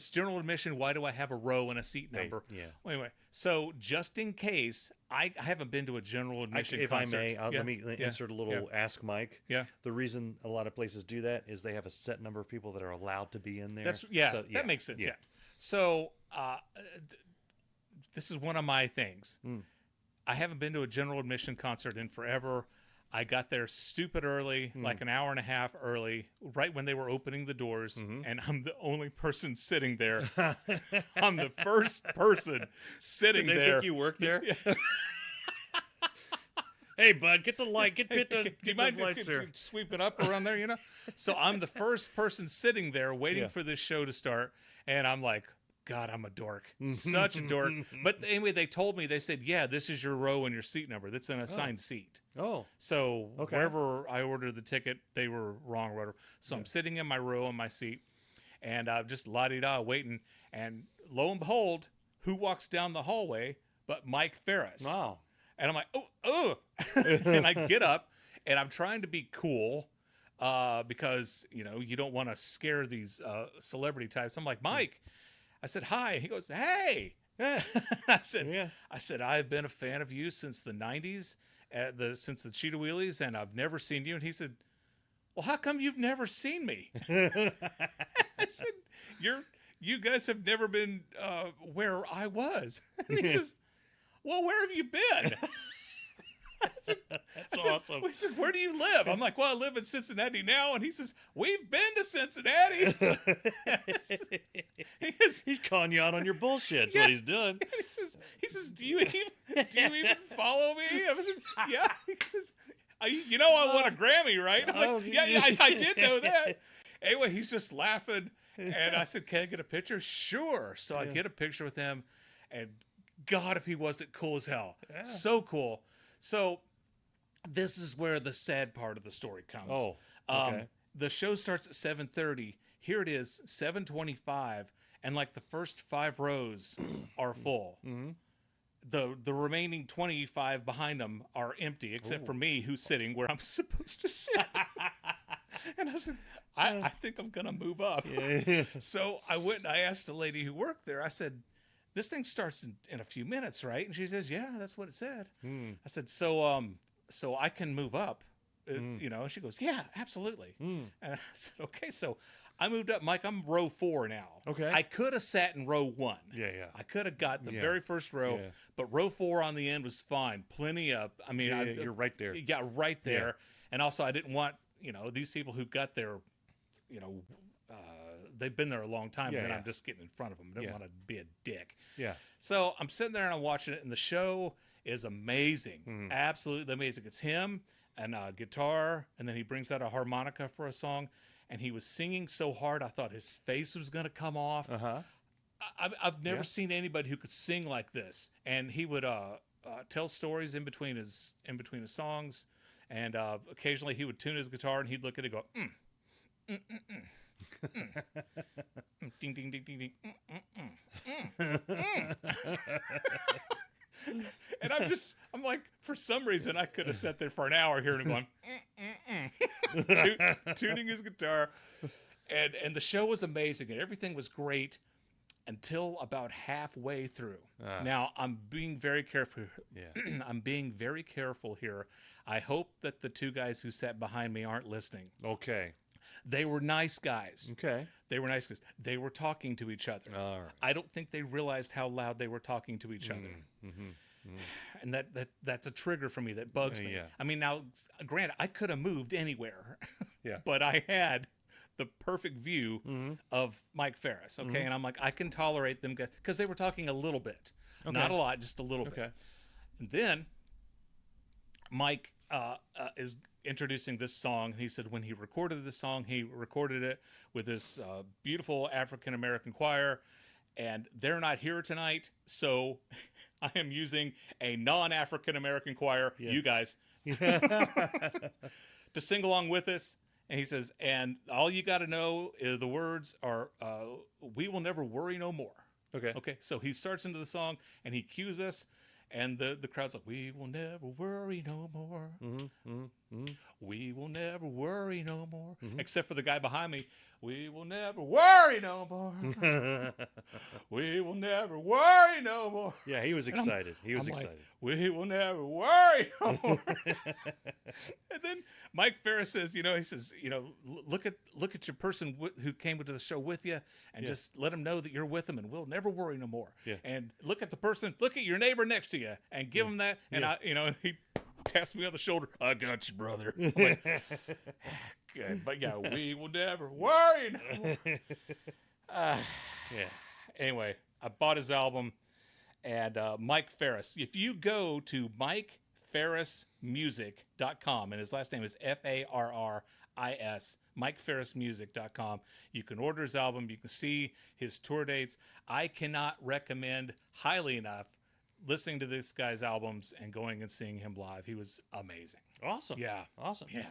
it's general admission, why do I have a row and a seat number? Yeah. Well, anyway, so just in case, I haven't been to a general admission If concert. I may, let me insert a little Ask Mike. Yeah. The reason a lot of places do that is they have a set number of people that are allowed to be in there. That makes sense. Yeah. So this is one of my things. I haven't been to a general admission concert in forever. I got there stupid early, like an hour and a half early, right when they were opening the doors, and I'm the only person sitting there. I'm the first person sitting Did they there. think you work there? Hey, bud, get the light. Get do you mind lights there. sweep it up around there, So I'm the first person sitting there waiting for this show to start, and I'm like, God, I'm a dork. Such a dork. But anyway, they told me, they said, yeah, this is your row and your seat number. That's an assigned seat. Oh. So wherever I ordered the ticket, they were wrong or whatever. So I'm sitting in my row in my seat, and I'm just la-di-da waiting. And lo and behold, who walks down the hallway but Mike Farris? Wow. And I'm like, oh. And I get up, and I'm trying to be cool because, you don't want to scare these celebrity types. I'm like, Mike. I said, hi. He goes, hey. I said, I've been a fan of you since the 90s, since the Cheetah Wheelies, and I've never seen you. And he said, well, how come you've never seen me? I said, you guys have never been where I was. And he says, well, where have you been? That's awesome. He said, where do you live? I'm like, well, I live in Cincinnati now. And he says, we've been to Cincinnati. He's calling you out on your bullshit. That's what he's doing. He says, do you even follow me? I said, yeah. He says, I won a Grammy, right? I was like, yeah, I did know that. Anyway, he's just laughing. And I said, can I get a picture? Sure. So I get a picture with him. And God, if he wasn't cool as hell. Yeah. So cool. So this is where the sad part of the story comes. Oh, okay. The show starts at 7:30. Here it is, 7:25, and like the first 5 rows are full. The remaining 25 behind them are empty, except for me, who's sitting where I'm supposed to sit. And I said, I think I'm gonna move up. Yeah. So I went and I asked the lady who worked there. I said, this thing starts in a few minutes, right? And she says, yeah, that's what it said. I said, so I can move up, and she goes, yeah, absolutely. And I said, okay. So I moved up, Mike, I'm row 4 now. Okay. I could have sat in row 1. Yeah. I could have got the very first row, but row 4 on the end was fine. Plenty of, you're right there. Yeah, right there. Yeah. And also I didn't want, these people who got there, they've been there a long time, and then I'm just getting in front of them. I don't want to be a dick. Yeah. So I'm sitting there and I'm watching it, and the show is amazing. Absolutely amazing. It's him and a guitar, and then he brings out a harmonica for a song, and he was singing so hard I thought his face was going to come off. I've never seen anybody who could sing like this. And he would tell stories in between his songs, and occasionally he would tune his guitar, and he'd look at it and go, ding ding ding ding ding. And I'm like, for some reason I could have sat there for an hour hearing him going tuning his guitar, and the show was amazing and everything was great until about halfway through. Now I'm being very careful. I'm being very careful here. I hope that the 2 guys who sat behind me aren't listening. Okay. They were nice guys. Okay. They were nice guys. They were talking to each other. All right. I don't think they realized how loud they were talking to each other. And that's a trigger for me. That bugs me. Yeah. I mean, now, granted, I could have moved anywhere. Yeah. But I had the perfect view of Mike Farris. Okay. And I'm like, I can tolerate them because they were talking a little bit. Okay. Not a lot, just a little bit. And then Mike is introducing this song. He said when he recorded this song, he recorded it with this beautiful African-American choir, and they're not here tonight, so I am using a non-African-American choir, you guys, to sing along with us. And he says, and all you got to know is the words are, we will never worry no more. Okay. Okay, so he starts into the song, and he cues us, And the crowd's like, we will never worry no more. We will never worry no more. Except for the guy behind me. We will never worry no more. We will never worry no more. Yeah, he was excited. He was I'm like, excited. we will never worry no more. And then Mike Farris says, he says, look at your person who came to the show with you, and just let them know that you're with them, and we'll never worry no more. Yeah. And look at your neighbor next to you, and give him that. And he taps me on the shoulder. I got you, brother. I'm like, good, but yeah, we will never worry no more. Yeah. Anyway, I bought his album, and Mike Farris. If you go to MikeFarrisMusic.com, and his last name is Farris, MikeFarrisMusic.com, you can order his album. You can see his tour dates. I cannot recommend highly enough listening to this guy's albums and going and seeing him live. He was amazing. Awesome. Yeah. Awesome. Yeah.